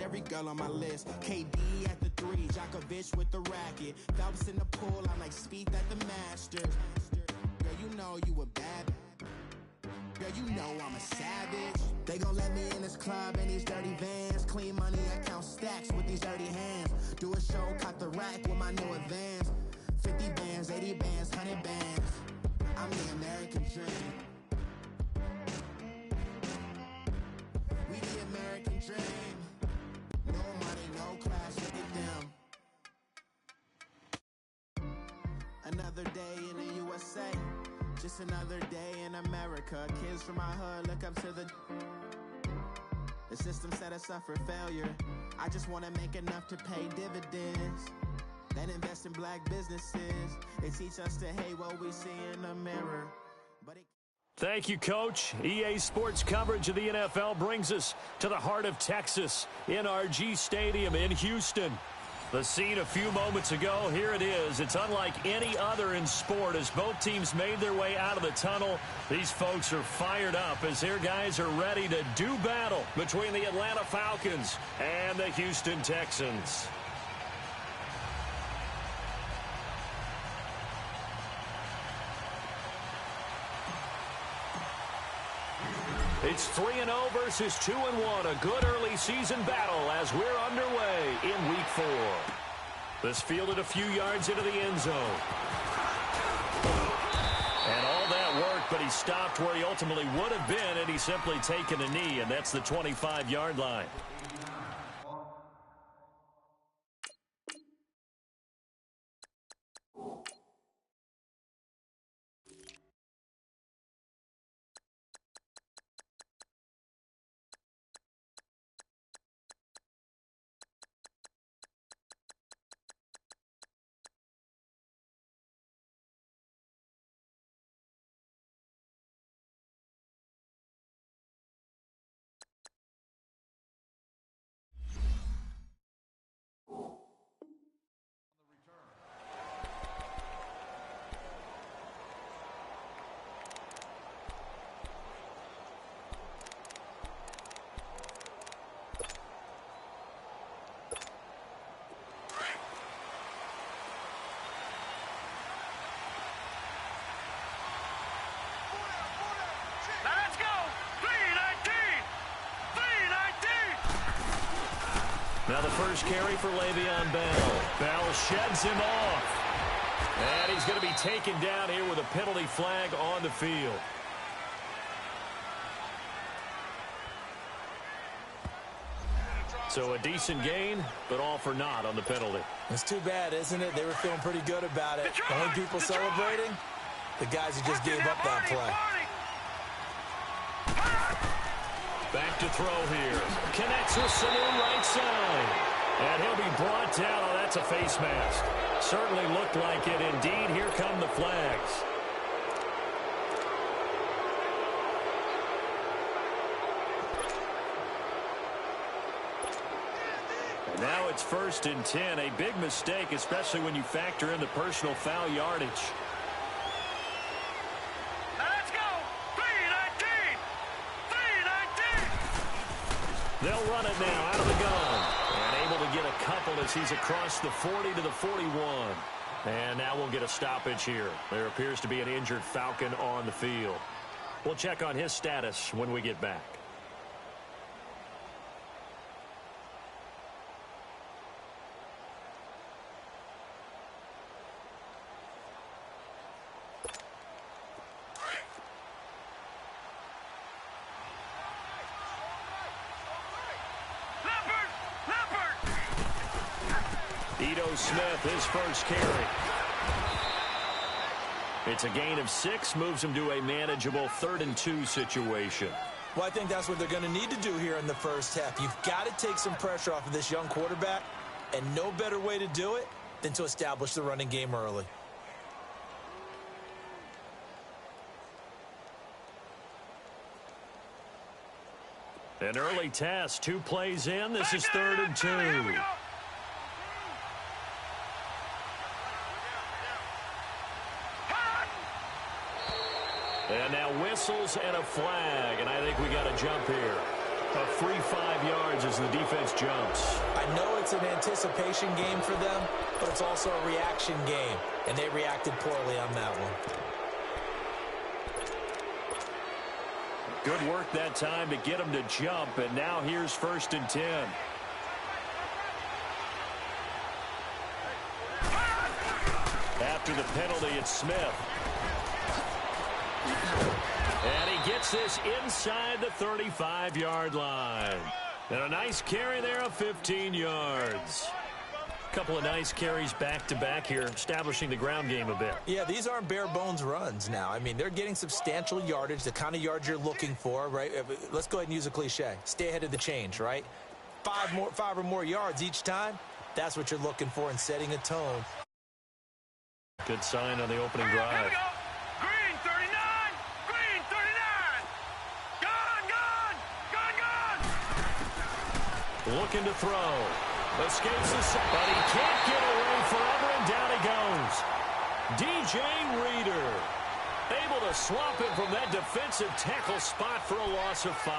every girl on my list. KD at the 3, Djokovic with the racket. Phelps in the pool, I'm like Spieth at the Masters. Girl, you know you a bad. Girl, you know I'm a savage. They gon' let me in this club in these dirty vans. Clean money, I count stacks with these dirty hands. Do a show, caught the rack with my new advance. 50 bands, 80 bands, 100 bands. I'm the American dream. We the American dream. No money, no class, look at them. Another day in the USA. Just another day in America. Kids from my hood look up to the system set us up for failure. I just want to make enough to pay dividends. Then invest in black businesses. They teach us to hate what we see in the mirror. Thank you, Coach. EA Sports coverage of the NFL brings us to the heart of Texas, NRG Stadium in Houston. The scene a few moments ago, here it is. It's unlike any other in sport as both teams made their way out of the tunnel. These folks are fired up as their guys are ready to do battle between the Atlanta Falcons and the Houston Texans. It's 3-0 versus 2-1, a good early season battle as we're underway in Week 4. This fielded a few yards into the end zone. And all that worked, but he stopped where he ultimately would have been, and he's simply taken a knee, and that's the 25-yard line. Now the first carry for Le'Veon Bell. Bell sheds him off. And he's going to be taken down here with a penalty flag on the field. So a decent gain, but all for naught on the penalty. It's too bad, isn't it? They were feeling pretty good about it. The only people celebrating, the guys who just gave up that play. Back to throw here. Connects with Sanu right side. And he'll be brought down. Oh, that's a face mask. Certainly looked like it. Indeed, here come the flags. And now it's 1st and 10. A big mistake, especially when you factor in the personal foul yardage. They'll run it now out of the gun. And able to get a couple as he's across the 40 to the 41. And now we'll get a stoppage here. There appears to be an injured Falcon on the field. We'll check on his status when we get back. Smith, his first carry. It's a gain of 6, moves him to a manageable 3rd and 2 situation. Well, I think that's what they're going to need to do here in the first half. You've got to take some pressure off of this young quarterback, and no better way to do it than to establish the running game early. An early test, 2 plays in. This is 3rd and 2. And now whistles and a flag, and I think we got a jump here. A free 5 yards as the defense jumps. I know it's an anticipation game for them, but it's also a reaction game, and they reacted poorly on that one. Good work that time to get them to jump, and now here's 1st and 10. After the penalty, it's Smith. And he gets this inside the 35-yard line. And a nice carry there of 15 yards. A couple of nice carries back-to-back here, establishing the ground game a bit. Yeah, these aren't bare-bones runs now. I mean, they're getting substantial yardage, the kind of yards you're looking for, right? Let's go ahead and use a cliche. Stay ahead of the change, right? 5 or more yards each time, that's what you're looking for in setting a tone. Good sign on the opening drive. Here we go. Green 39. Green 39. Gone. Looking to throw. Escapes the set, but he can't get away forever, and down he goes. DJ Reader able to swap him from that defensive tackle spot for a loss of 5.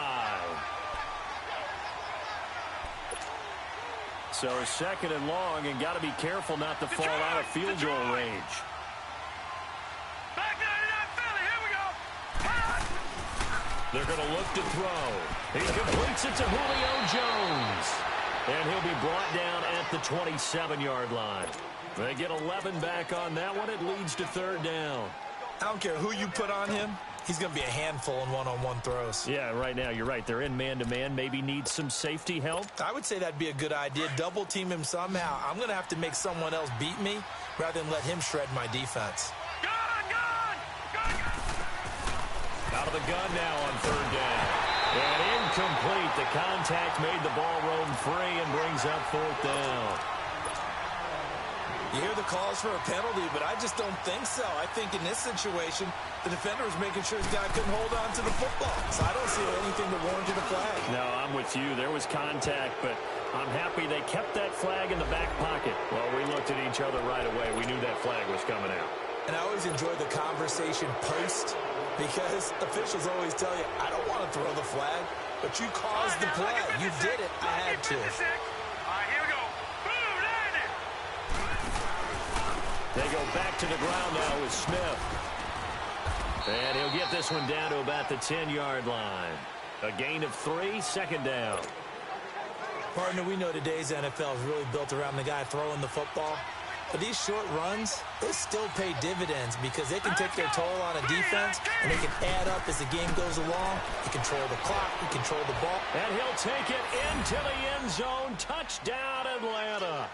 So 2nd and long, and got to be careful not to fall out of field goal range. Back 99 Philly. Here we go. They're going to look to throw. He completes it to Julio Jones. And he'll be brought down at the 27-yard line. They get 11 back on that one. It leads to 3rd down. I don't care who you put on him. He's going to be a handful in one-on-one throws. Yeah, right now, you're right. They're in man-to-man. Maybe need some safety help. I would say that'd be a good idea. Double team him somehow. I'm going to have to make someone else beat me rather than let him shred my defense. Out of the gun now on 3rd down. And incomplete. The contact made the ball roam free and brings up 4th down. You hear the calls for a penalty, but I just don't think so. I think in this situation, the defender was making sure his guy couldn't hold on to the football. So I don't see anything that warranted a flag. No, I'm with you. There was contact, but I'm happy they kept that flag in the back pocket. Well, we looked at each other right away. We knew that flag was coming out. And I always enjoy the conversation post because officials always tell you, I don't want to throw the flag, but you caused the play. You did it. I had to. All right, here we go. Boom, landed. They go back to the ground now with Smith. And he'll get this one down to about the 10-yard line. A gain of 3, 2nd down. Partner, we know today's NFL is really built around the guy throwing the football. But these short runs, they still pay dividends because they can take their toll on a defense, and they can add up as the game goes along. They control the clock, they control the ball. And he'll take it into the end zone. Touchdown, Atlanta.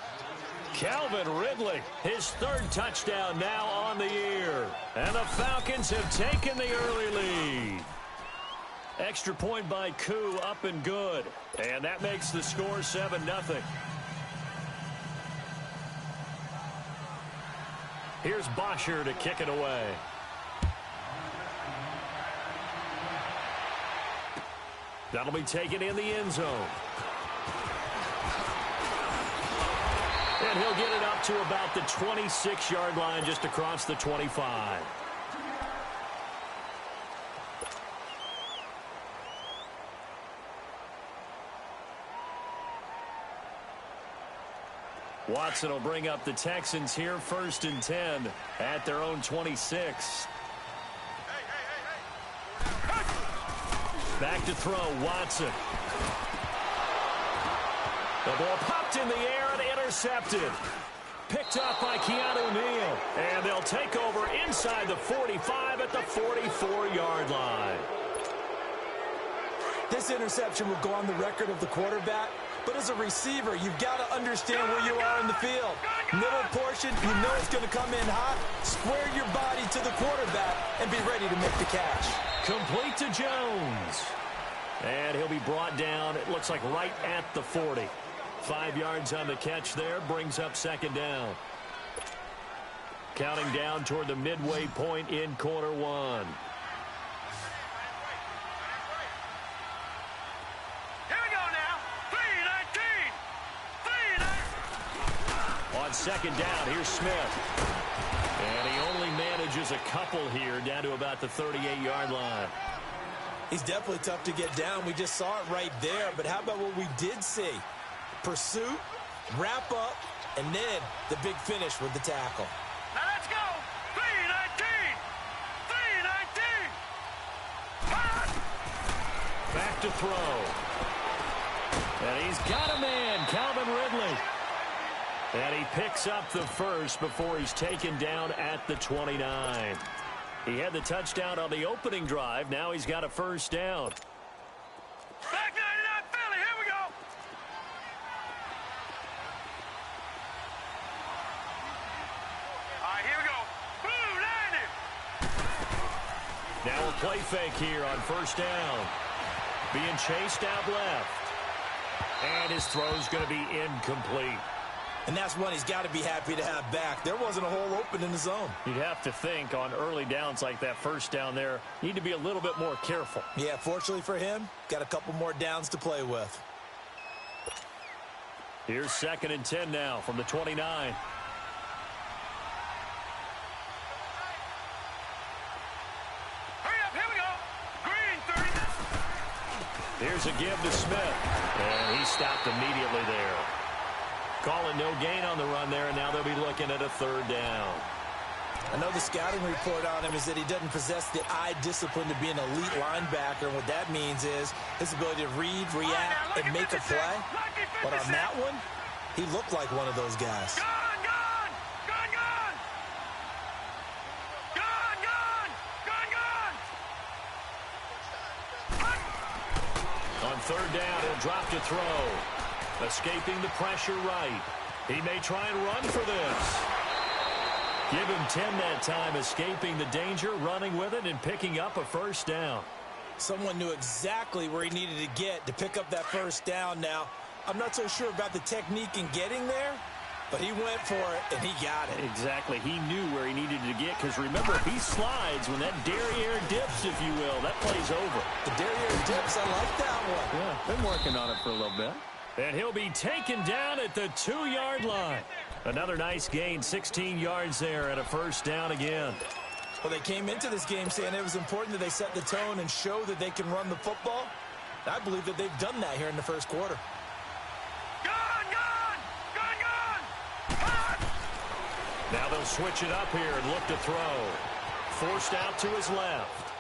Calvin Ridley, his 3rd touchdown now on the year. And the Falcons have taken the early lead. Extra point by Koo, up and good. And that makes the score 7-0. Here's Bosher to kick it away. That'll be taken in the end zone. And he'll get it up to about the 26-yard line, just across the 25. Watson will bring up the Texans here, 1st and 10 at their own 26. Back to throw, Watson. The ball popped in the air and intercepted. Picked up by Keanu Neal. And they'll take over inside the 45 at the 44-yard line. This interception will go on the record of the quarterback. But as a receiver, you've got to understand where you are in the field. Middle portion, you know it's going to come in hot. Square your body to the quarterback and be ready to make the catch. Complete to Jones. And he'll be brought down, it looks like right at the 40. 5 yards on the catch there, brings up 2nd down. Counting down toward the midway point in quarter 1. On 2nd down, here's Smith. And he only manages a couple here down to about the 38-yard line. He's definitely tough to get down. We just saw it right there. But how about what we did see? Pursuit, wrap up, and then the big finish with the tackle. Now let's go. 319. 319. Back to throw. And he's got a man, Calvin Ridley. And he picks up the first before he's taken down at the 29. He had the touchdown on the opening drive. Now he's got a first down. Back 99 Philly. Here we go. All right, here we go. Blue 90. Now a play fake here on first down. Being chased out left. And his throw's going to be incomplete. And that's one he's got to be happy to have back. There wasn't a hole open in the zone. You'd have to think on early downs like that first down there, need to be a little bit more careful. Yeah, fortunately for him, got a couple more downs to play with. Here's 2nd and 10 now from the 29. Hurry up. Here we go. Green 30. Here's a give to Smith. And he stopped immediately there. Calling no gain on the run there, and now they'll be looking at a 3rd down. I know the scouting report on him is that he doesn't possess the eye discipline to be an elite linebacker. What that means is his ability to read, react, and make a play. But on that one, he looked like one of those guys. Gone, gone. Gone, gone. Gone, gone. Gone, gone. On 3rd down, he'll drop to throw. Escaping the pressure right. He may try and run for this. Give him 10 that time, escaping the danger, running with it, and picking up a first down. Someone knew exactly where he needed to get to pick up that first down. Now, I'm not so sure about the technique in getting there, but he went for it, and he got it. Exactly. He knew where he needed to get, because remember, if he slides, when that derriere dips, if you will, that play's over. The derriere dips, I like that one. Yeah, been working on it for a little bit. And he'll be taken down at the 2-yard line. Another nice gain, 16 yards there, and a first down again. Well, they came into this game saying it was important that they set the tone and show that they can run the football. I believe that they've done that here in the first quarter. Gone, gone. Gone, gone. Gone. Now they'll switch it up here and look to throw. Forced out to his left.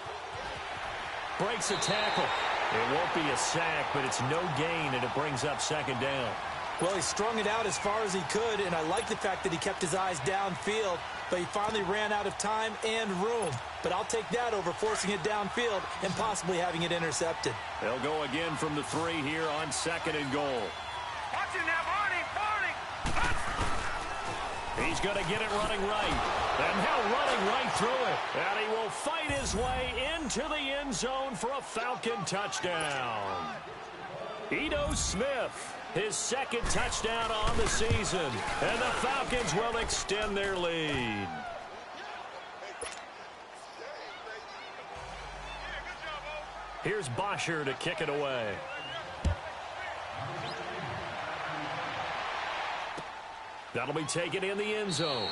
Breaks a tackle. It won't be a sack, but it's no gain, and it brings up 2nd down. Well, he strung it out as far as he could, and I like the fact that he kept his eyes downfield, but he finally ran out of time and room. But I'll take that over forcing it downfield and possibly having it intercepted. They'll go again from the 3 here on 2nd and goal. Watch it now, Barney. He's going to get it running right. And now running right through it. And he will fight his way into the end zone for a Falcon touchdown. Ito Smith, his 2nd touchdown on the season. And the Falcons will extend their lead. Here's Bosher to kick it away. That'll be taken in the end zone.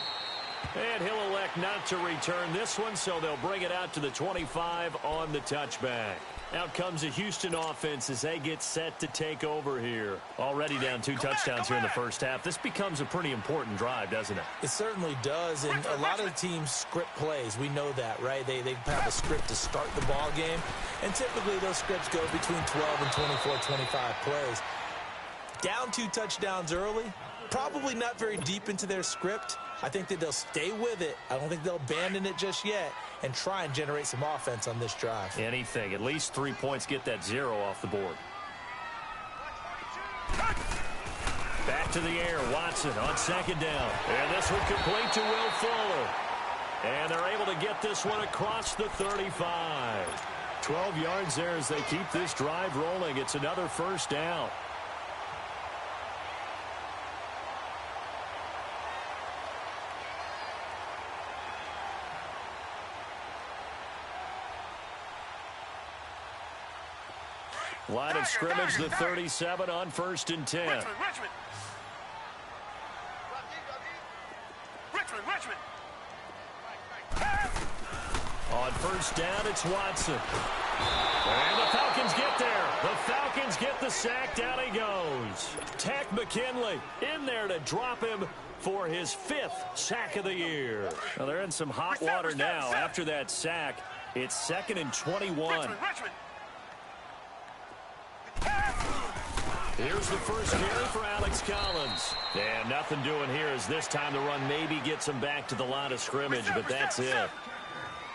And he'll elect not to return this one, so they'll bring it out to the 25 on the touchback. Out comes the Houston offense as they get set to take over here. Already down 2 touchdowns here in the first half. This becomes a pretty important drive, doesn't it? It certainly does, and a lot of the teams script plays. We know that, right? They have a script to start the ball game, and typically those scripts go between 12 and 24, 25 plays. Down 2 touchdowns early, probably not very deep into their script. I think that they'll stay with it. I don't think they'll abandon it just yet and try and generate some offense on this drive. Anything. At least 3 points, get that 0 off the board. Back to the air. Watson on 2nd down. And this one complete to Will Fuller. And they're able to get this one across the 35. 12 yards there as they keep this drive rolling. It's another first down. Line of scrimmage, the 37 on 1st and 10. Richmond. On 1st down, it's Watson. And the Falcons get there. The Falcons get the sack. Down he goes. Tack McKinley in there to drop him for his 5th sack of the year. Well, they're in some hot water now. After that sack, it's 2nd and 21. Here's the first carry for Alex Collins. And nothing doing here as this time the run maybe gets him back to the line of scrimmage, but that's it.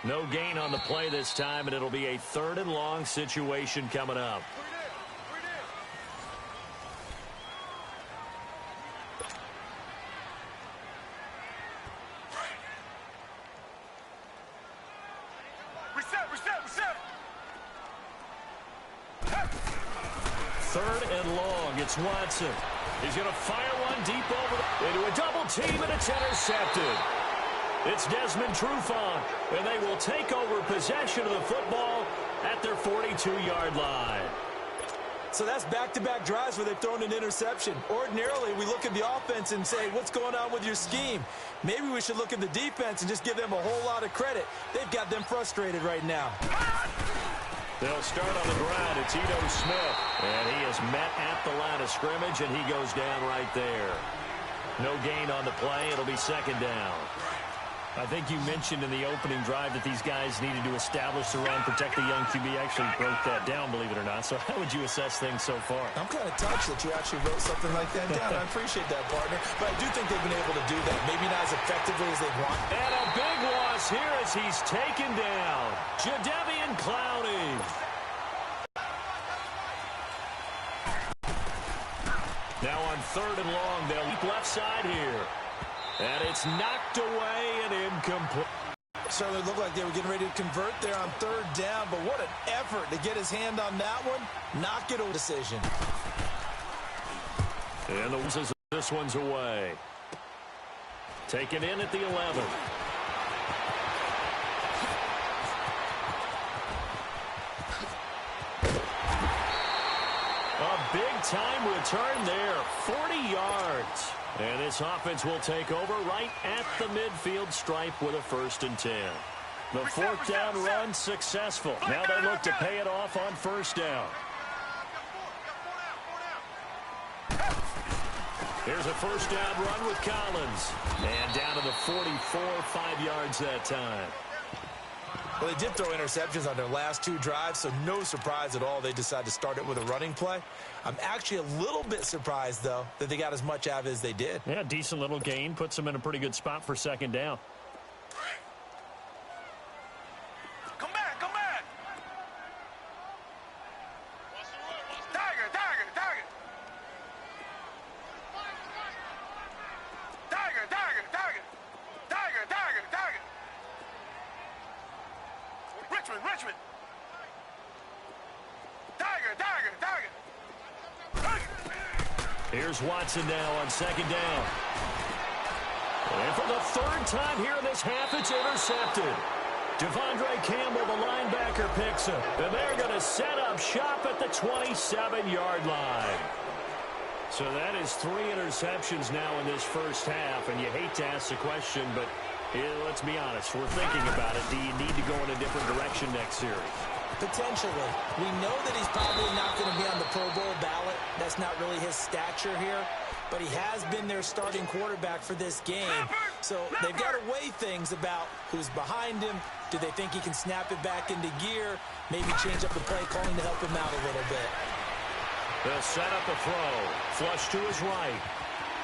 No gain on the play this time, and it'll be a 3rd and long situation coming up. Reset. 3rd and long. It's Watson. He's going to fire one deep into a double team, and it's intercepted. It's Desmond Trufant, and they will take over possession of the football at their 42-yard line. So that's back-to-back drives where they've thrown an interception. Ordinarily, we look at the offense and say, what's going on with your scheme? Maybe we should look at the defense and just give them a whole lot of credit. They've got them frustrated right now. They'll start on the ground. It's Ito Smith, and he is met at the line of scrimmage, and he goes down right there. No gain on the play. It'll be 2nd down. I think you mentioned in the opening drive that these guys needed to establish the run, protect the young QB. Actually broke that down, believe it or not. So how would you assess things so far? I'm kind of touched that you actually wrote something like that down. I appreciate that, partner. But I do think they've been able to do that. Maybe not as effectively as they want. And a big loss here as he's taken down. Jadeveon Clowney. Now on 3rd and long, they'll leap left side here. And it's knocked away and incomplete. Certainly looked like they were getting ready to convert there on 3rd down, but what an effort to get his hand on that one. Knock it away decision. And this one's away. Taken in at the 11. A big-time return there, 40 yards. And this offense will take over right at the midfield stripe with a 1st and 10. The 4th down run successful. Now they look to pay it off on 1st down. Here's a 1st down run with Collins. And down to the 44, 5 yards that time. Well, they did throw interceptions on their last 2 drives, so no surprise at all they decided to start it with a running play. I'm actually a little bit surprised, though, that they got as much out of it as they did. Yeah, decent little gain. Puts them in a pretty good spot for 2nd down. Come back. Tiger. Richmond. Tiger. Here's Watson now on 2nd down. And for the 3rd time here in this half, it's intercepted. Devondre Campbell, the linebacker, picks him. And they're going to set up shop at the 27-yard line. So that is 3 interceptions now in this first half. And you hate to ask the question, but let's be honest. We're thinking about it. Do you need to go in a different direction next series? Potentially. We know that he's probably not going to be on the Pro Bowl ballot. That's not really his stature here. But he has been their starting quarterback for this game. So they've got to weigh things about who's behind him. Do they think he can snap it back into gear? Maybe change up the play calling to help him out a little bit. They'll set up a throw. Flush to his right.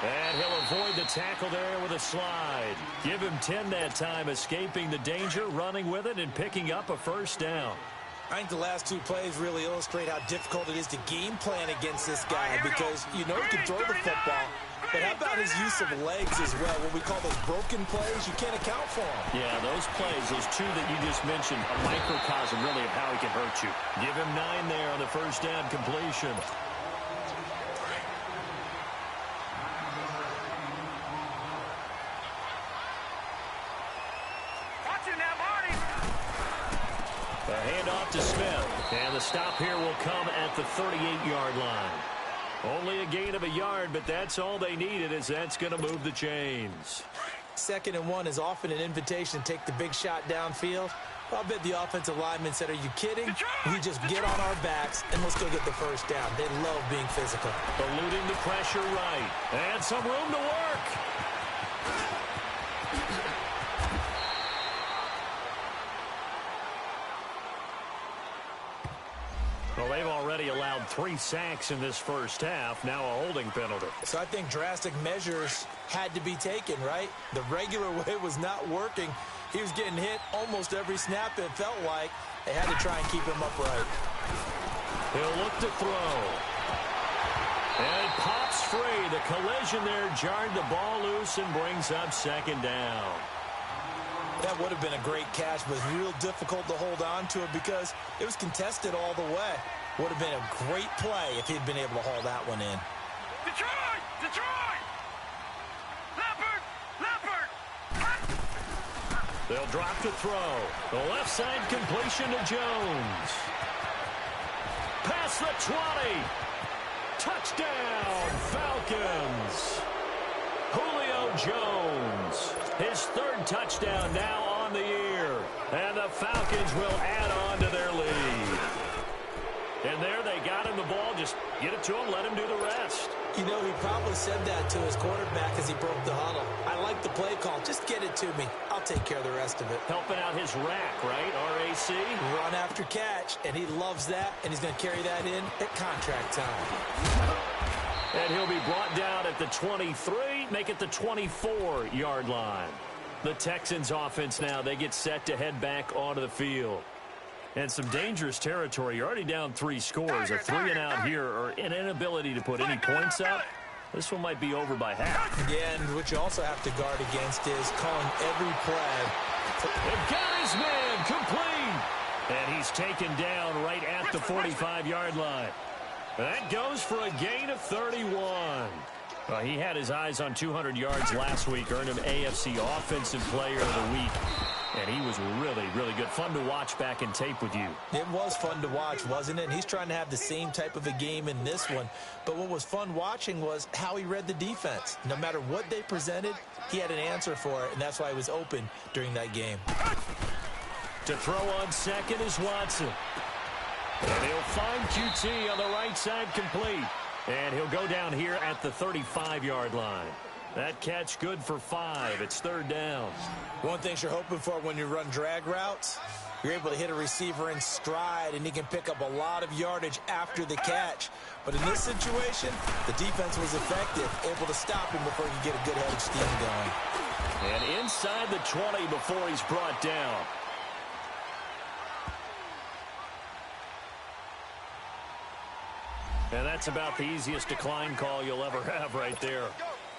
And he'll avoid the tackle there with a slide. Give him 10 that time, escaping the danger, running with it, and picking up a 1st down. I think the last 2 plays really illustrate how difficult it is to game plan against this guy because you know he can throw the football, but how about his use of legs as well? What we call those broken plays, you can't account for them. Yeah, those plays, those 2 that you just mentioned, a microcosm really of how he can hurt you. Give him 9 there on the 1st down completion. A handoff to Smith. And the stop here will come at the 38-yard line. Only a gain of a yard, but that's all they needed as that's going to move the chains. 2nd and 1 is often an invitation to take the big shot downfield. I bet the offensive lineman said, are you kidding? We just get on our backs and let's go get the first down. They love being physical. Eluding the pressure right. And some room to work. Well, they've already allowed 3 sacks in this first half. Now a holding penalty. So I think drastic measures had to be taken, right? The regular way was not working. He was getting hit almost every snap, it felt like. They had to try and keep him upright. He'll look to throw. And it pops free. The collision there jarred the ball loose and brings up second down. That would have been a great catch, but it's real difficult to hold on to it because it was contested all the way. Would have been a great play if he'd been able to haul that one in. Detroit! Detroit! Leopard! Leopard! They'll drop to throw. The left side completion to Jones. Past the 20. Touchdown, Falcons. Julio Jones. His 3rd touchdown now on the year. And the Falcons will add on to their lead. And there they got him the ball. Just get it to him, let him do the rest. You know, he probably said that to his quarterback as he broke the huddle. I like the play call. Just get it to me. I'll take care of the rest of it. Helping out his rack, right? RAC. Run after catch, and he loves that, and he's going to carry that in at contract time. And he'll be brought down at the 23, make it the 24-yard line. The Texans offense now, they get set to head back onto the field. And some dangerous territory. You're already down 3 scores. A 3-and-out here or an inability to put any points up. This one might be over by half. Yeah, and what you also have to guard against is calling every play. They've got his man complete. And he's taken down right at the 45-yard line. That goes for a gain of 31. He had his eyes on 200 yards last week, earned him AFC Offensive Player of the Week. And he was really, really good. Fun to watch back in tape with you. It was fun to watch, wasn't it? And he's trying to have the same type of a game in this one. But what was fun watching was how he read the defense. No matter what they presented, he had an answer for it, and that's why he was open during that game. To throw on second is Watson. And he'll find QT on the right side complete. And he'll go down here at the 35-yard line. That catch good for 5. It's 3rd down. One thing you're hoping for when you run drag routes, you're able to hit a receiver in stride, and he can pick up a lot of yardage after the catch. But in this situation, the defense was effective, able to stop him before he could get a good head of steam going. And inside the 20 before he's brought down. And that's about the easiest decline call you'll ever have right there.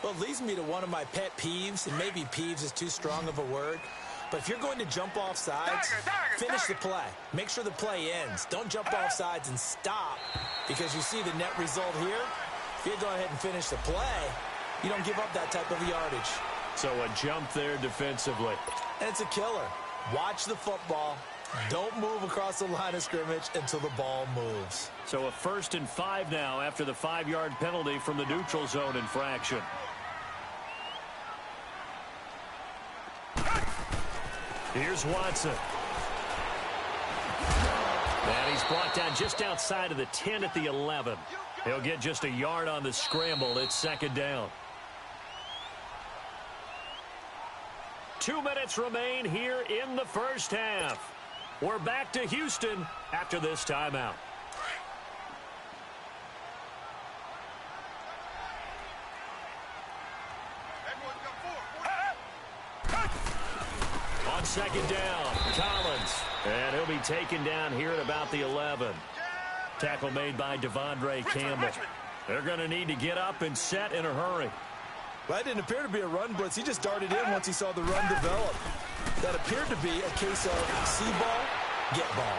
Well, it leads me to one of my pet peeves, and maybe peeves is too strong of a word, but if you're going to jump off sides, finish the play. Make sure the play ends. Don't jump off sides and stop, because you see the net result here. If you go ahead and finish the play, you don't give up that type of yardage. So a jump there defensively. And it's a killer. Watch the football. Don't move across the line of scrimmage until the ball moves. So a 1st and 5 now after the 5-yard penalty from the neutral zone infraction. Here's Watson. And he's brought down just outside of the 10 at the 11. He'll get just a yard on the scramble. It's 2nd down. 2 minutes remain here in the first half. We're back to Houston after this timeout. On 2nd down, Collins. And he'll be taken down here at about the 11. Tackle made by Devondre Campbell. They're going to need to get up and set in a hurry. Well, that didn't appear to be a run blitz. He just darted in once he saw the run develop. That appeared to be a case of see ball, get ball.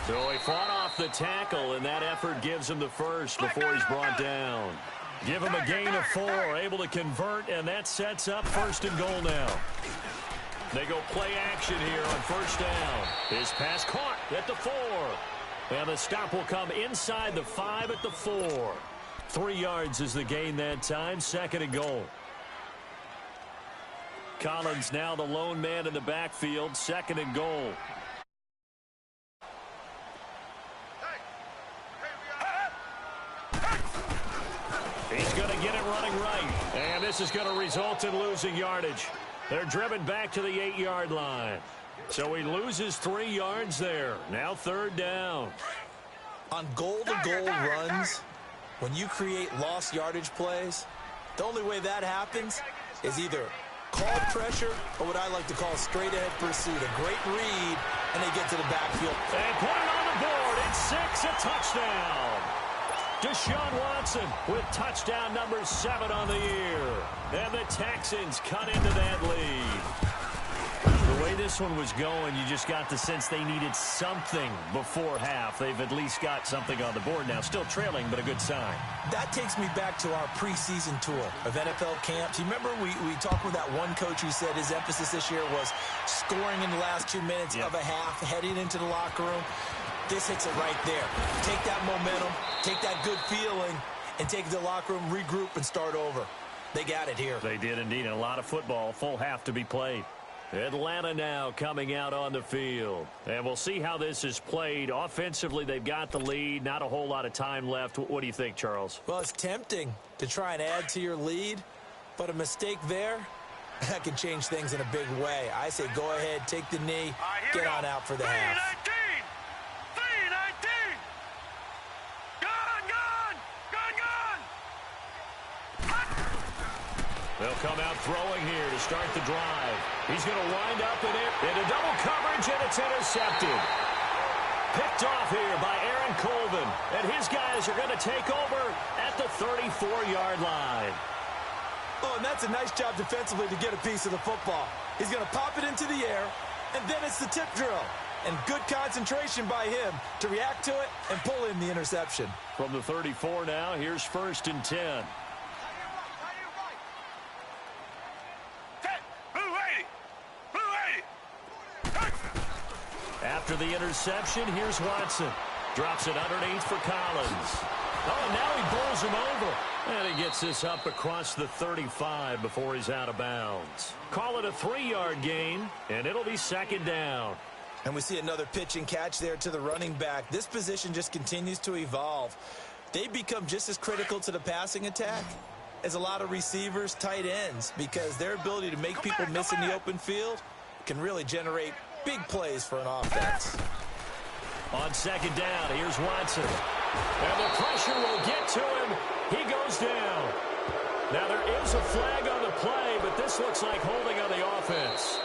So he fought off the tackle, and that effort gives him the first before he's brought down. Give him a gain of 4, able to convert, and that sets up 1st and goal now. They go play action here on 1st down. His pass caught at the 4. And the stop will come inside the 5 at the 4. 3 yards is the gain that time, 2nd and goal. Collins now the lone man in the backfield, 2nd and goal. He's going to get it running right. And this is going to result in losing yardage. They're driven back to the 8-yard line. So he loses 3 yards there. Now 3rd down. On goal-to-goal runs, when you create lost yardage plays, the only way that happens is either called pressure or what I like to call straight-ahead pursuit. A great read, and they get to the backfield. And put it on the board. It's 6, a touchdown. Deshaun Watson with touchdown number 7 on the year. And the Texans cut into that lead. The way this one was going, you just got the sense they needed something before half. They've at least got something on the board now. Still trailing, but a good sign. That takes me back to our preseason tour of NFL camps. You remember we talked with that one coach who said his emphasis this year was scoring in the last 2 minutes of a half, heading into the locker room. This hits it right there. Take that momentum, take that good feeling, and take it to the locker room, regroup, and start over. They got it here. They did indeed. And a lot of football, full half to be played. Atlanta now coming out on the field. And we'll see how this is played. Offensively, they've got the lead. Not a whole lot of time left. What do you think, Charles? Well, it's tempting to try and add to your lead, but a mistake there, that can change things in a big way. I say go ahead, take the knee, get on out for the half. 3-19! They'll come out throwing here to start the drive. He's going to wind up in it. Into double coverage, and it's intercepted. Picked off here by Aaron Colvin. And his guys are going to take over at the 34-yard line. Oh, and that's a nice job defensively to get a piece of the football. He's going to pop it into the air, and then it's the tip drill. And good concentration by him to react to it and pull in the interception. From the 34 now, here's 1st and 10. After the interception, here's Watson. Drops it underneath for Collins. Oh, and now he bowls him over. And he gets this up across the 35 before he's out of bounds. Call it a 3-yard gain, and it'll be 2nd down. And we see another pitch and catch there to the running back. This position just continues to evolve. They become just as critical to the passing attack as a lot of receivers, tight ends, because their ability to make people miss in the open field can really generate big plays for an offense. On 2nd down, here's Watson. And the pressure will get to him. He goes down. Now there is a flag on the play, but this looks like holding on the offense.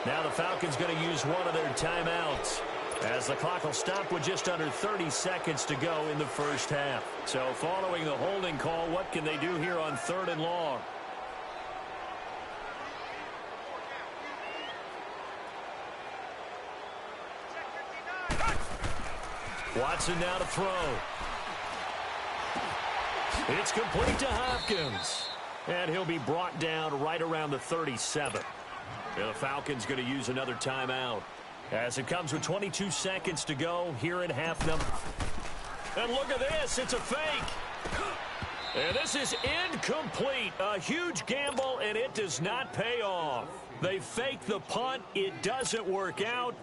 Now the Falcons going to use one of their timeouts, as the clock will stop with just under 30 seconds to go in the first half. So following the holding call, what can they do here on 3rd and long? Watson now to throw. It's complete to Hopkins. And he'll be brought down right around the 37. The Falcons going to use another timeout, as it comes with 22 seconds to go here in half number. And look at this. It's a fake. And this is incomplete. A huge gamble, and it does not pay off. They fake the punt. It doesn't work out.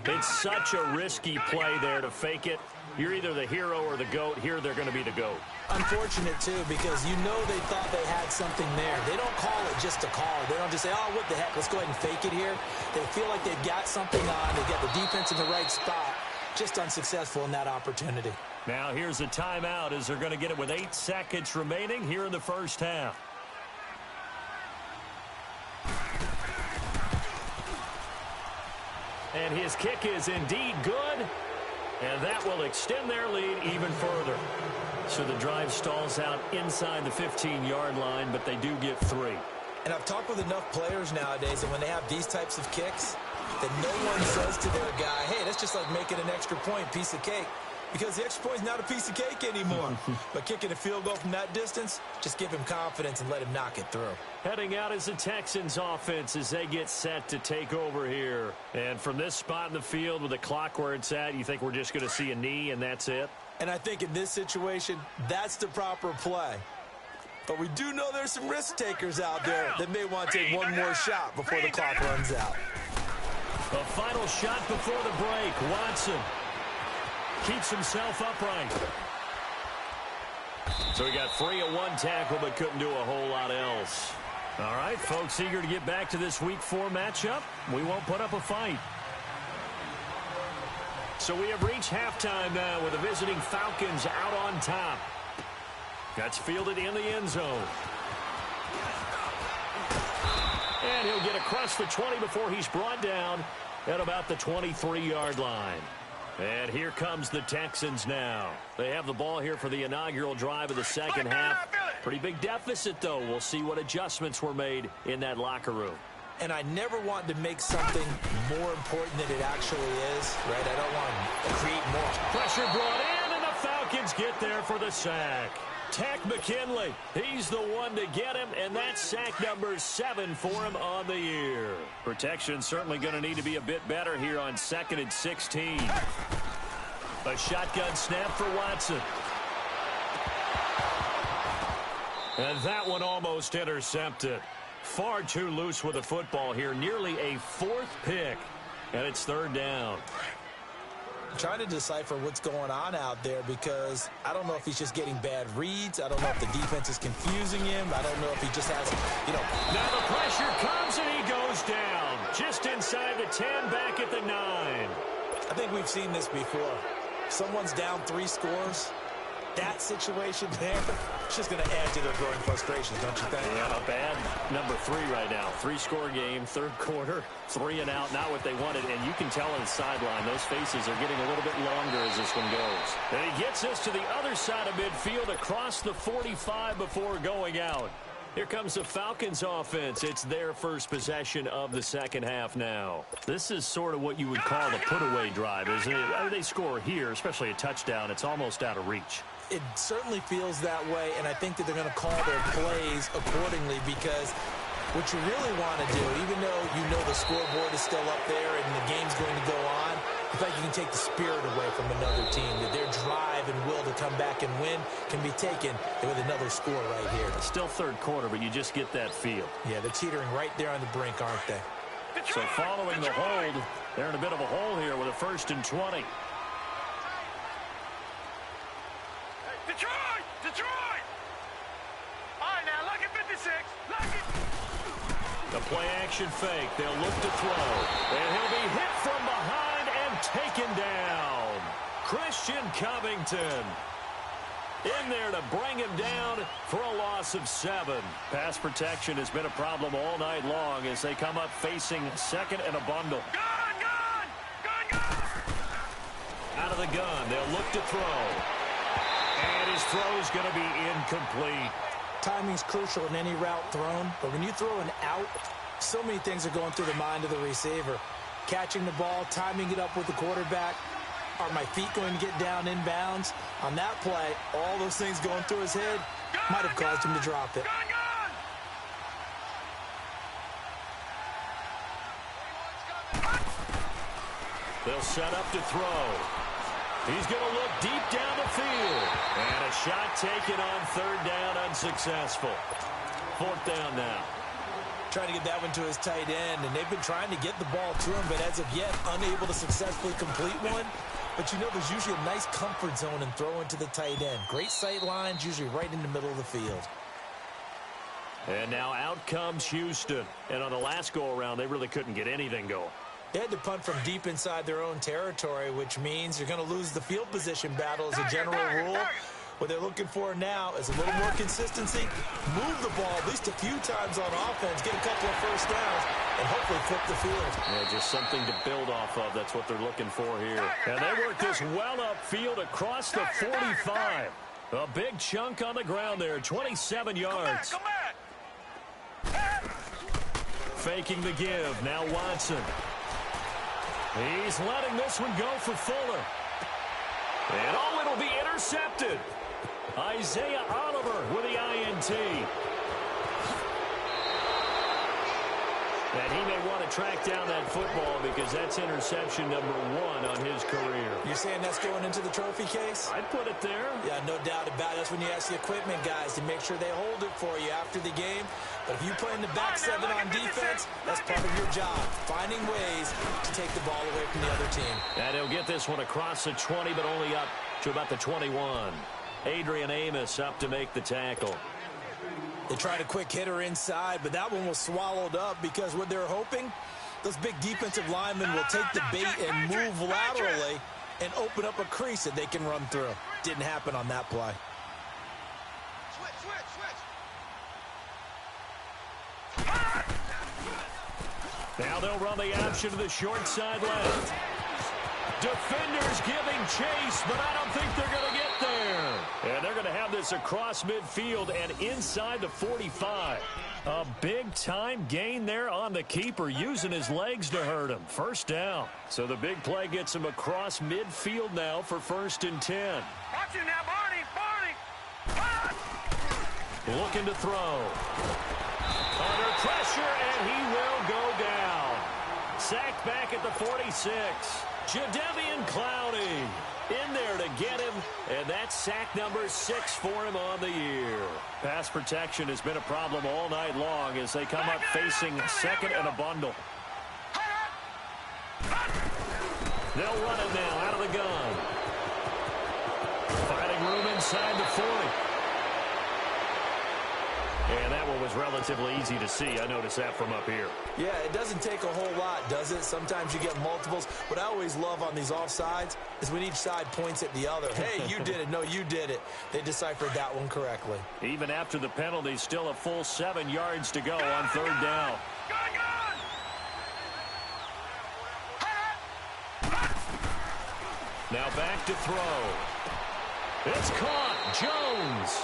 It's such a risky play there to fake it. You're either the hero or the GOAT. Here they're going to be the GOAT. Unfortunate, too, because you know they thought they had something there. They don't call it just to call it. They don't just say, oh, what the heck, let's go ahead and fake it here. They feel like they've got something on. They've got the defense in the right spot. Just unsuccessful in that opportunity. Now here's a timeout as they're going to get it with 8 seconds remaining here in the first half. And his kick is indeed good, and that will extend their lead even further. So the drive stalls out inside the 15-yard line, but they do get 3. And I've talked with enough players nowadays that when they have these types of kicks, that no one says to their guy, hey, that's just like making an extra point, piece of cake. Because the extra point is not a piece of cake anymore. But kicking a field goal from that distance, just give him confidence and let him knock it through. Heading out is the Texans offense as they get set to take over here. And from this spot in the field with the clock where it's at, you think we're just going to see a knee and that's it? And I think in this situation, that's the proper play. But we do know there's some risk takers out there that may want to take one more shot before the clock runs out. A final shot before the break. Watson keeps himself upright. So he got free of one tackle but couldn't do a whole lot else. All right, folks, eager to get back to this Week 4 matchup. We won't put up a fight. So we have reached halftime now with the visiting Falcons out on top. That's fielded in the end zone. And he'll get across the 20 before he's brought down at about the 23-yard line. And here comes the Texans now. They have the ball here for the inaugural drive of the second half. Pretty big deficit, though. We'll see what adjustments were made in that locker room. And I never want to make something more important than it actually is, right? I don't want to create more. Pressure brought in, and the Falcons get there for the sack. Tech McKinley, he's the one to get him, and that's sack number 7 for him on the year. Protection certainly going to need to be a bit better here on 2nd and 16. A shotgun snap for Watson. And that one almost intercepted. Far too loose with the football here. Nearly a 4th pick. And it's 3rd down. I'm trying to decipher what's going on out there because I don't know if he's just getting bad reads. I don't know if the defense is confusing him. I don't know if he just has, Now the pressure comes and he goes down. Just inside the 10, back at the 9. I think we've seen this before. Someone's down 3 scores. That situation there, it's just going to add to their growing frustrations, don't you think? Yeah, a bad number 3 right now. 3-score game, 3rd quarter, 3 and out, not what they wanted. And you can tell on the sideline, those faces are getting a little bit longer as this one goes. And he gets us to the other side of midfield across the 45 before going out. Here comes the Falcons offense. It's their first possession of the second half now. This is sort of what you would call the put-away drive, isn't it? They score here, especially a touchdown. It's almost out of reach. It certainly feels that way, and I think that they're going to call their plays accordingly because what you really want to do, even though you know the scoreboard is still up there and the game's going to go on, I think you can take the spirit away from another team, that their drive and will to come back and win can be taken with another score right here. Still 3rd quarter, but you just get that feel. Yeah, they're teetering right there on the brink, aren't they? So following the hold, they're in a bit of a hole here with a 1st and 20. Detroit! Detroit! All right, now, look at 56. Look at... The play-action fake. They'll look to throw. And he'll be hit from behind and taken down. Christian Covington in there to bring him down for a loss of 7. Pass protection has been a problem all night long as they come up facing 2nd and a bundle. Gun, gun! Gun, gun! Out of the gun. They'll look to throw. And his throw's going to be incomplete. Timing's crucial in any route thrown, but when you throw an out, so many things are going through the mind of the receiver. Catching the ball, timing it up with the quarterback. Are my feet going to get down inbounds? On that play, all those things going through his head might have caused him to drop it. Gun, gun! They'll set up to throw. He's going to look deep down the field. And a shot taken on 3rd down, unsuccessful. 4th down now. Trying to get that one to his tight end, and they've been trying to get the ball to him, but as of yet, unable to successfully complete one. But you know there's usually a nice comfort zone in throwing to the tight end. Great sight lines, usually right in the middle of the field. And now out comes Houston. And on the last go-around, they really couldn't get anything going. They had to punt from deep inside their own territory, which means you're going to lose the field position battle as a general rule. What they're looking for now is a little more consistency, move the ball at least a few times on offense, get a couple of first downs, and hopefully flip the field. Yeah, just something to build off of. That's what they're looking for here. And they work this well upfield across the 45. A big chunk on the ground there, 27 yards. Come back! Faking the give, now Watson. He's letting this one go for Fuller. And it'll be intercepted. Isaiah Oliver with the INT. And he may want to track down that football because that's interception number 1 on his career. You're saying that's going into the trophy case? I'd put it there. Yeah, no doubt about it. That's when you ask the equipment guys to make sure they hold it for you after the game. But if you play in the back 7 on defense, that's part of your job, finding ways to take the ball away from the other team. And he'll get this one across the 20, but only up to about the 21. Adrian Amos up to make the tackle. They tried a quick hitter inside, but that one was swallowed up because what they're hoping, those big defensive linemen will take the bait and move laterally and open up a crease that they can run through. Didn't happen on that play. Now they'll run the option to the short side left. Defenders giving chase, but I don't think they're going to get there. And they're going to have this across midfield and inside the 45. A big-time gain there on the keeper, using his legs to hurt him. First down. So the big play gets him across midfield now for 1st and 10. Watch him now, Barney. Looking to throw. Under pressure, and he will go down. Sacked back at the 46. Jadeveon Clowney in there to get him, and that's sack number 6 for him on the year. Pass protection has been a problem all night long as they come up facing second and a bundle. They'll run it now out of the gun. Finding room inside the 40. And that one was relatively easy to see. I noticed that from up here. Yeah, it doesn't take a whole lot, does it? Sometimes you get multiples. What I always love on these offsides is when each side points at the other. Hey, you did it. No, you did it. They deciphered that one correctly. Even after the penalty, still a full 7 yards to go on 3rd down. Now back to throw. It's caught. Jones.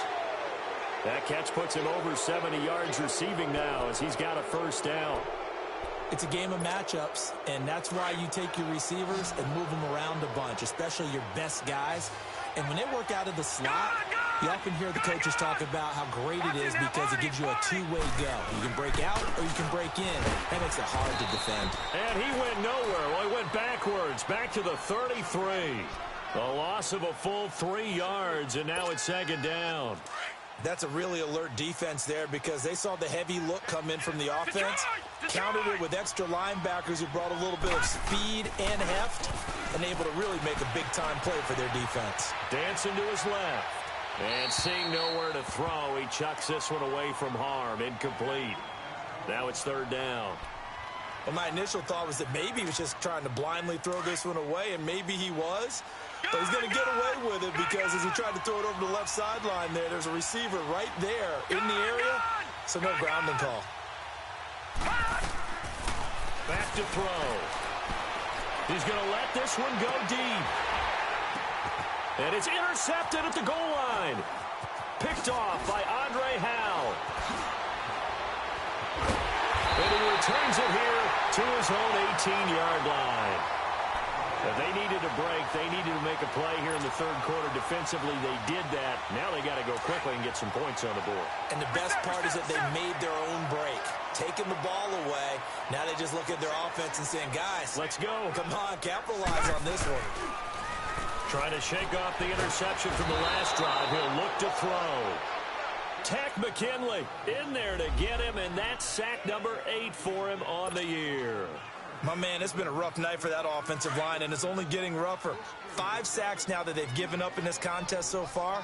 That catch puts him over 70 yards receiving now as he's got a 1st down. It's a game of matchups, and that's why you take your receivers and move them around a bunch, especially your best guys. And when they work out of the slot, you often hear the coaches talk about how great it is because it gives you a two-way go. You can break out or you can break in. That makes it hard to defend. And he went nowhere. Well, he went backwards, back to the 33. A loss of a full 3 yards, and now it's 2nd down. That's a really alert defense there because they saw the heavy look come in from the offense, countered it with extra linebackers who brought a little bit of speed and heft, and able to really make a big-time play for their defense. Dancing to his left. And seeing nowhere to throw, he chucks this one away from harm. Incomplete. Now it's 3rd down. Well, my initial thought was that maybe he was just trying to blindly throw this one away, and maybe he was. But he's going to get away with it because as he tried to throw it over the left sideline there's a receiver right there in the area, so no grounding call. Back to throw. He's going to let this one go deep. And it's intercepted at the goal line. Picked off by Andre Howe. And he returns it here to his own 18-yard line. If they needed a break, they needed to make a play here in the 3rd quarter. Defensively, they did that. Now they got to go quickly and get some points on the board. And the best part is that they made their own break, taking the ball away. Now they just look at their offense and saying, guys, let's go. Come on, capitalize on this one. Trying to shake off the interception from the last drive. He'll look to throw. Tack McKinley in there to get him, and that's sack number 8 for him on the year. My man, it's been a rough night for that offensive line, and it's only getting rougher. 5 sacks now that they've given up in this contest so far.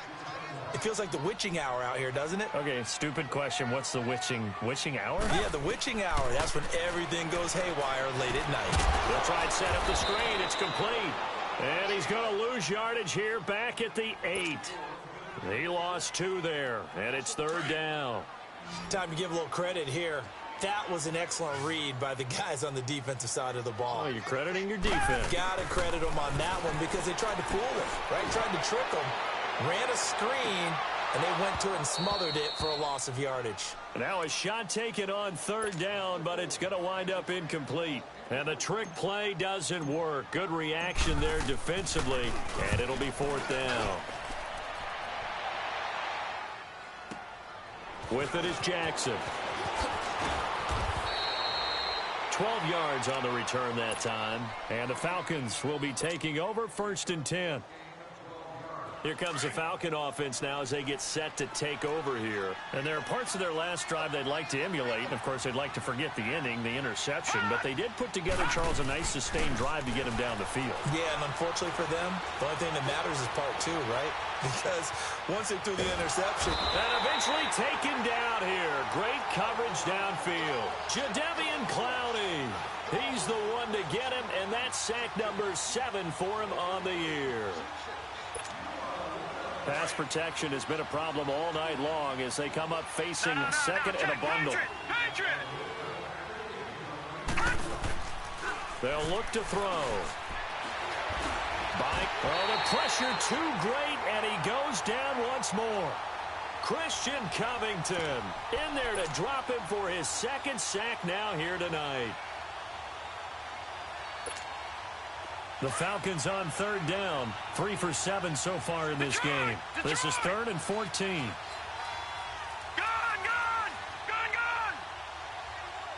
It feels like the witching hour out here, doesn't it? Okay, stupid question. What's the witching hour? Yeah, the witching hour. That's when everything goes haywire late at night. They'll try and set up the screen. It's complete. And he's going to lose yardage here back at the 8. He lost 2 there, and it's 3rd down. Time to give a little credit here. That was an excellent read by the guys on the defensive side of the ball. Oh, you're crediting your defense. Got to credit them on that one because they tried to fool them, right? Tried to trick them, ran a screen, and they went to it and smothered it for a loss of yardage. Now a shot taken on 3rd down, but it's going to wind up incomplete. And the trick play doesn't work. Good reaction there defensively, and it'll be 4th down. With it is Jackson. 12 yards on the return that time. And the Falcons will be taking over 1st and 10. Here comes the Falcon offense now as they get set to take over here. And there are parts of their last drive they'd like to emulate. And, of course, they'd like to forget the ending, the interception. But they did put together, Charles, a nice sustained drive to get him down the field. Yeah, and unfortunately for them, the only thing that matters is part 2, right? Because once they threw the interception. And eventually taken down here. Great coverage downfield. Jadeveon Clowney. He's the one to get him, and that's sack number 7 for him on the year. Pass protection has been a problem all night long as they come up facing second and a bundle. They'll look to throw. The pressure too great, and he goes down once more. Christian Covington in there to drop him for his 2nd sack now here tonight. The Falcons on 3rd down. 3 for 7 so far in this game. This is 3rd and 14. Gone!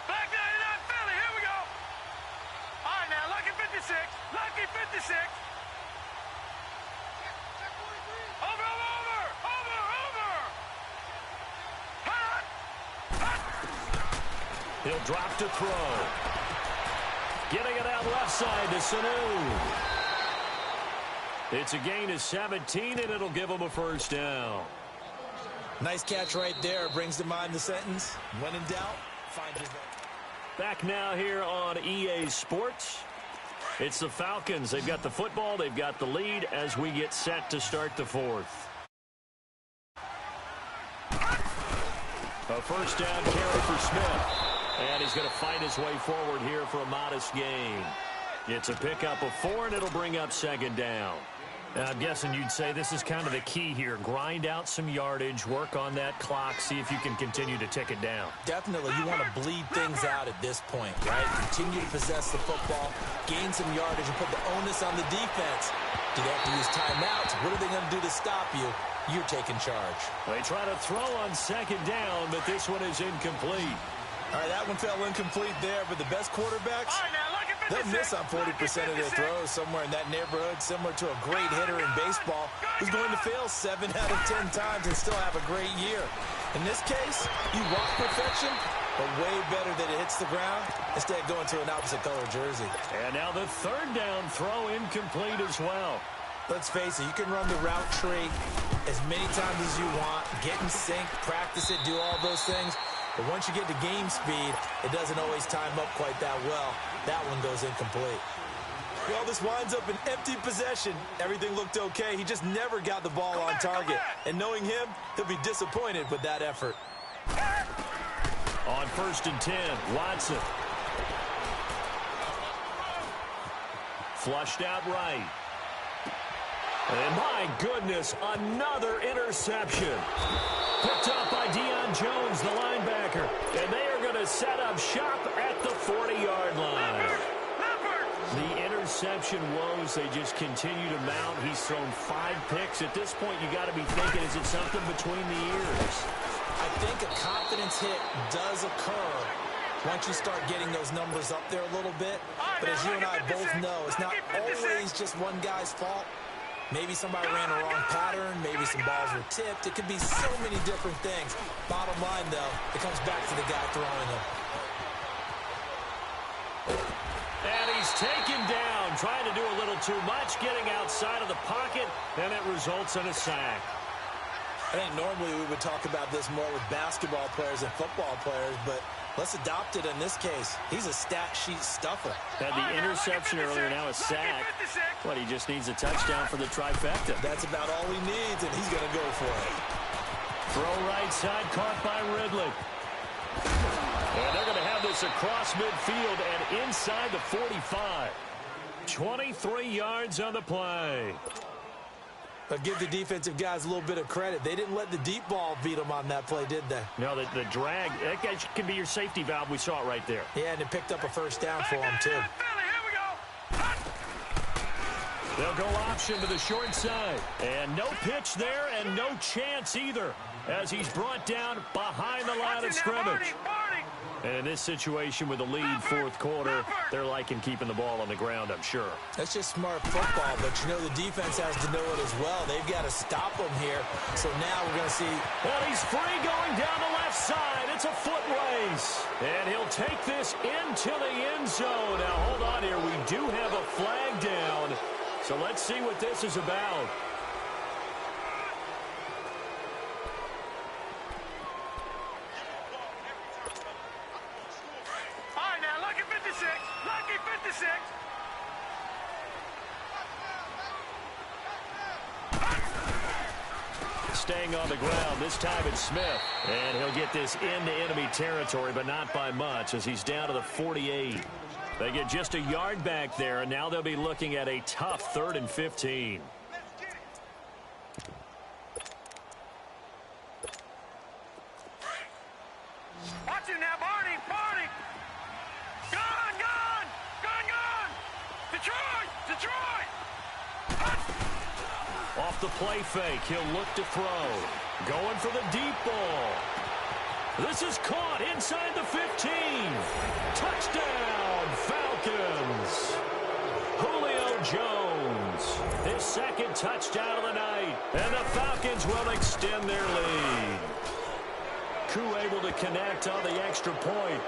Back 99 Philly, here we go. All right, now, lucky 56. Lucky 56. Over. He'll drop to throw. Getting it out left side to Sanu. It's a gain of 17, and it'll give him a 1st down. Nice catch right there. Brings to mind the sentence, when in doubt, find your Back now here on EA Sports. It's the Falcons. They've got the football. They've got the lead as we get set to start the 4th. A 1st down carry for Smith. And he's going to fight his way forward here for a modest gain. It's a pickup of 4, and it'll bring up 2nd down. I'm guessing you'd say this is kind of the key here. Grind out some yardage, work on that clock, see if you can continue to tick it down. Definitely. You want to bleed things out at this point, right? Continue to possess the football, gain some yardage, and put the onus on the defense. Do they have to use timeouts? What are they going to do to stop you? You're taking charge. They try to throw on 2nd down, but this one is incomplete. All right, that one fell incomplete there, but the best quarterbacks, they'll miss on 40% of their throws, somewhere in that neighborhood, similar to a great hitter in baseball who's going to fail 7 out of 10 times and still have a great year. In this case, you want perfection, but way better that it hits the ground instead of going to an opposite color jersey. And now the 3rd down throw incomplete as well. Let's face it, you can run the route tree as many times as you want, get in sync, practice it, do all those things. But once you get to game speed, it doesn't always time up quite that well. That one goes incomplete. Well, this winds up an empty possession. Everything looked okay. He just never got the ball on target. And knowing him, he'll be disappointed with that effort. On 1st and 10, Watson. Flushed out right. And my goodness, another interception. Picked up by Deion Jones, the linebacker. And they are going to set up shop at the 40-yard line. The interception woes, they just continue to mount. He's thrown 5 picks. At this point, you got to be thinking, is it something between the ears? I think a confidence hit does occur once you start getting those numbers up there a little bit. But as you and I both know, it's not always just one guy's fault. Maybe somebody ran a wrong pattern. Maybe some balls were tipped. It could be so many different things. Bottom line, though, it comes back to the guy throwing them. And he's taken down, trying to do a little too much, getting outside of the pocket, and it results in a sack. I think normally we would talk about this more with basketball players and football players, but let's adopt it in this case. He's a stat sheet stuffer. Had the interception earlier, now a sack. What, he just needs a touchdown for the trifecta. That's about all he needs, and he's going to go for it. Throw right side, caught by Ridley. And they're going to have this across midfield and inside the 45. 23 yards on the play. But give the defensive guys a little bit of credit. They didn't let the deep ball beat them on that play, did they? No, the drag, that guy can be your safety valve. We saw it right there. Yeah, and it picked up a 1st down for him, too. They'll go option to the short side. And no pitch there and no chance either as he's brought down behind the line of scrimmage. And in this situation with the lead fourth quarter, they're liking keeping the ball on the ground, I'm sure. That's just smart football, but you know the defense has to know it as well. They've got to stop them here. So now we're going to see. Well, he's free going down the left side. It's a foot race. And he'll take this into the end zone. Now, hold on here. We do have a flag down. So let's see what this is about. Lucky 56. Staying on the ground. This time it's Smith. And he'll get this into enemy territory, but not by much as he's down to the 48. They get just a yard back there, and now they'll be looking at a tough 3rd and 15. Watch him now, Barney. Gone. Detroit. Off the play fake, he'll look to throw. Going for the deep ball. This is caught inside the 15. Touchdown, Falcons. Julio Jones, his 2nd touchdown of the night. And the Falcons will extend their lead. Koo able to connect on the extra point.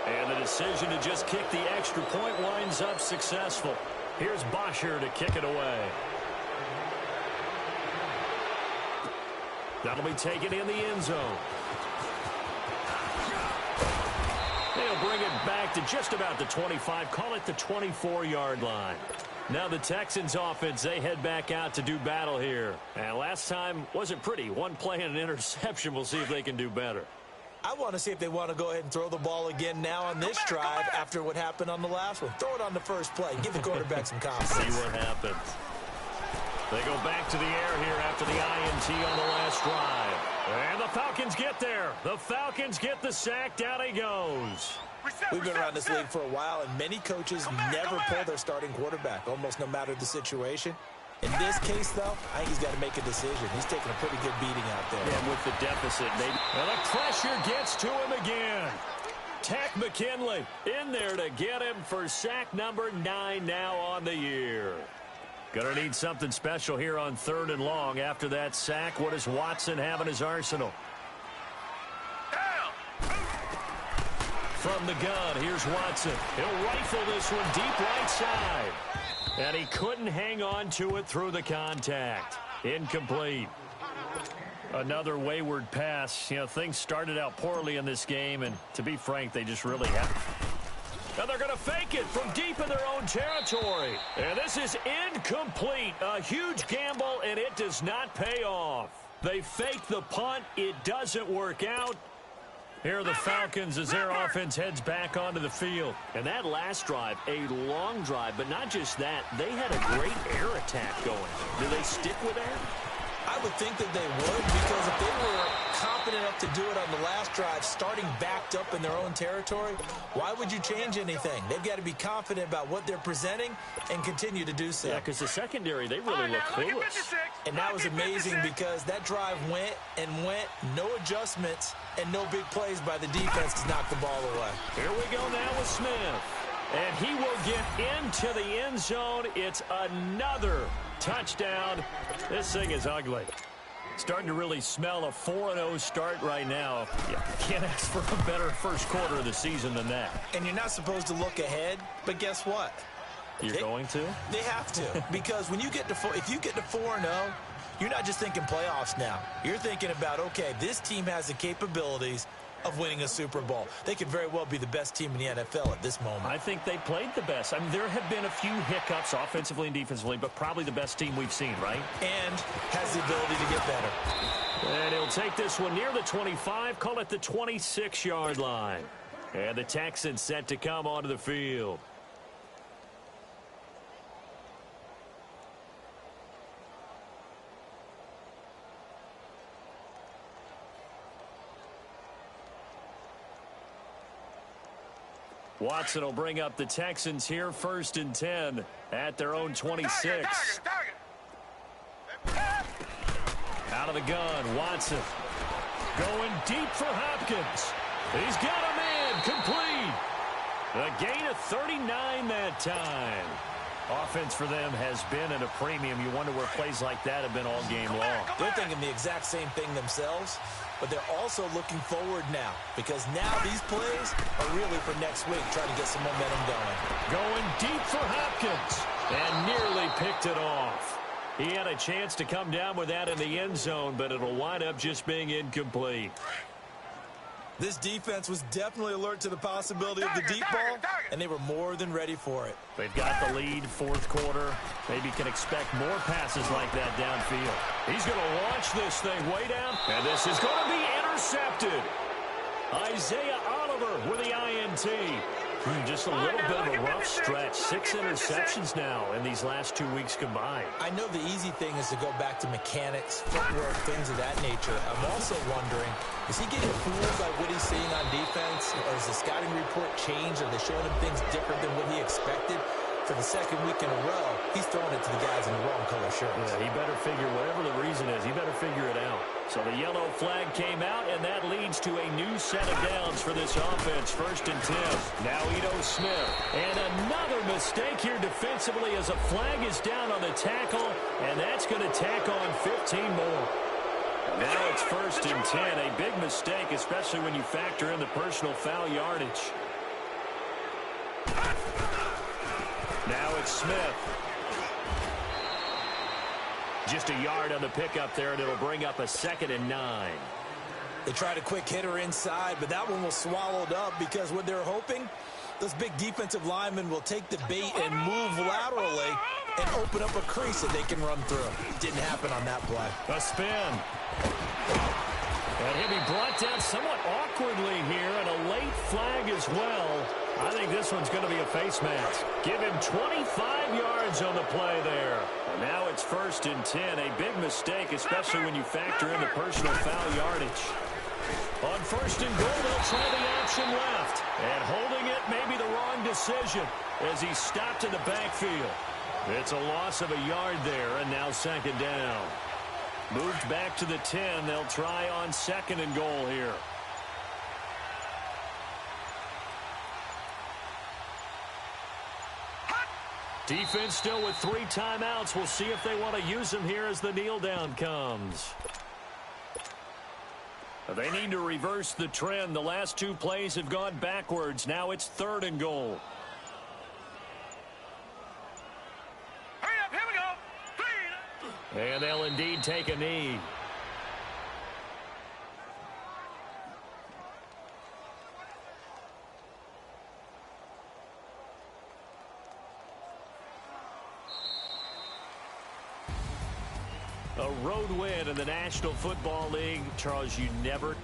And the decision to just kick the extra point winds up successful. Here's Bosher to kick it away. That'll be taken in the end zone. They'll bring it back to just about the 25. Call it the 24-yard line. Now the Texans offense, they head back out to do battle here. And last time wasn't pretty. One play and an interception. We'll see if they can do better. I want to see if they want to go ahead and throw the ball again now on this drive after what happened on the last one. Throw it on the first play. Give the quarterback some confidence. See what happens. They go back to the air here after the INT on the last drive. And the Falcons get there. The Falcons get the sack. Down he goes. We've been around this league for a while, and many coaches never pull their starting quarterback, almost no matter the situation. In this case, though, I think he's got to make a decision. He's taking a pretty good beating out there. And with the deficit, maybe. And the pressure gets to him again. Tack McKinley in there to get him for sack number 9 now on the year. Going to need something special here on 3rd and long. After that sack, what does Watson have in his arsenal? From the gun, here's Watson. He'll rifle this one deep right side. And he couldn't hang on to it through the contact. Incomplete. Another wayward pass. You know, things started out poorly in this game, and to be frank, they just really haven't. Now they're going to fake it from deep in their own territory. And this is incomplete. A huge gamble, and it does not pay off. They fake the punt. It doesn't work out. Here are the Falcons as their offense heads back onto the field. And that last drive, a long drive, but not just that. They had a great air attack going. Do they stick with that? I would think that they would, because if they were confident enough to do it on the last drive, starting backed up in their own territory, why would you change anything? They've got to be confident about what they're presenting and continue to do so. Yeah, because the secondary, they really look clueless. And that was amazing because that drive went, no adjustments, and no big plays by the defense to knock the ball away. Here we go now with Smith. And he will get into the end zone. It's another touchdown. This thing is ugly. Starting to really smell a 4-0 start right now. You can't ask for a better first quarter of the season than that. And you're not supposed to look ahead, but guess what? You're going to? They have to. Because when you get to if you get to 4-0, you're not just thinking playoffs now. You're thinking about, okay, this team has the capabilities of winning a Super Bowl. They could very well be the best team in the NFL at this moment. I think they played the best. I mean, there have been a few hiccups offensively and defensively, but probably the best team we've seen, right? And has the ability to get better. And he'll take this one near the 25, call it the 26-yard line. And the Texans set to come onto the field. Watson will bring up the Texans here, 1st and 10 at their own 26. Out of the gun, Watson going deep for Hopkins. He's got a man complete. A gain of 39 that time. Offense for them has been at a premium. You wonder where plays like that have been all game long. They're thinking the exact same thing themselves, but they're also looking forward now because now these plays are really for next week, trying to get some momentum going. Going deep for Hopkins and nearly picked it off. He had a chance to come down with that in the end zone, but it'll wind up just being incomplete. This defense was definitely alert to the possibility of the deep ball, and they were more than ready for it. They've got the lead, fourth quarter. Maybe can expect more passes like that downfield. He's going to launch this thing way down, and this is going to be intercepted. Isaiah Oliver with the INT. Just a little bit of a rough stretch. 6 interceptions now in these last 2 weeks combined. I know the easy thing is to go back to mechanics, footwork, things of that nature. I'm also wondering, is he getting fooled by what he's seeing on defense? Or is the scouting report changed? Are they showing him things different than what he expected? For the second week in a row, he's throwing it to the guys in the wrong color shirts. Yeah, he better figure, whatever the reason is, he better figure it out. So the yellow flag came out, and that leads to a new set of downs for this offense. 1st and 10. Now Ito Smith. And another mistake here defensively as a flag is down on the tackle, and that's going to tack on 15 more. Now it's 1st and 10. A big mistake, especially when you factor in the personal foul yardage. Now it's Smith. Just a yard on the pickup there, and it'll bring up a 2nd and 9. They tried a quick hitter inside, but that one was swallowed up because what they're hoping, those big defensive linemen will take the bait and move laterally and open up a crease that they can run through. Didn't happen on that play. A spin. And he'll be brought down somewhat awkwardly here, and a late flag as well. I think this one's going to be a face mask. Give him 25 yards on the play there. And now it's 1st and 10. A big mistake, especially when you factor in the personal foul yardage. On 1st and goal, they'll try the option left. And holding it may be the wrong decision as he stopped in the backfield. It's a loss of a yard there, and now 2nd down. Moved back to the 10. They'll try on 2nd and goal here. Defense still with 3 timeouts. We'll see if they want to use them here as the kneel down comes. They need to reverse the trend. The last 2 plays have gone backwards. Now it's 3rd and goal. Hurry up, here we go. And they'll indeed take a knee. A road win in the National Football League. Charles, you never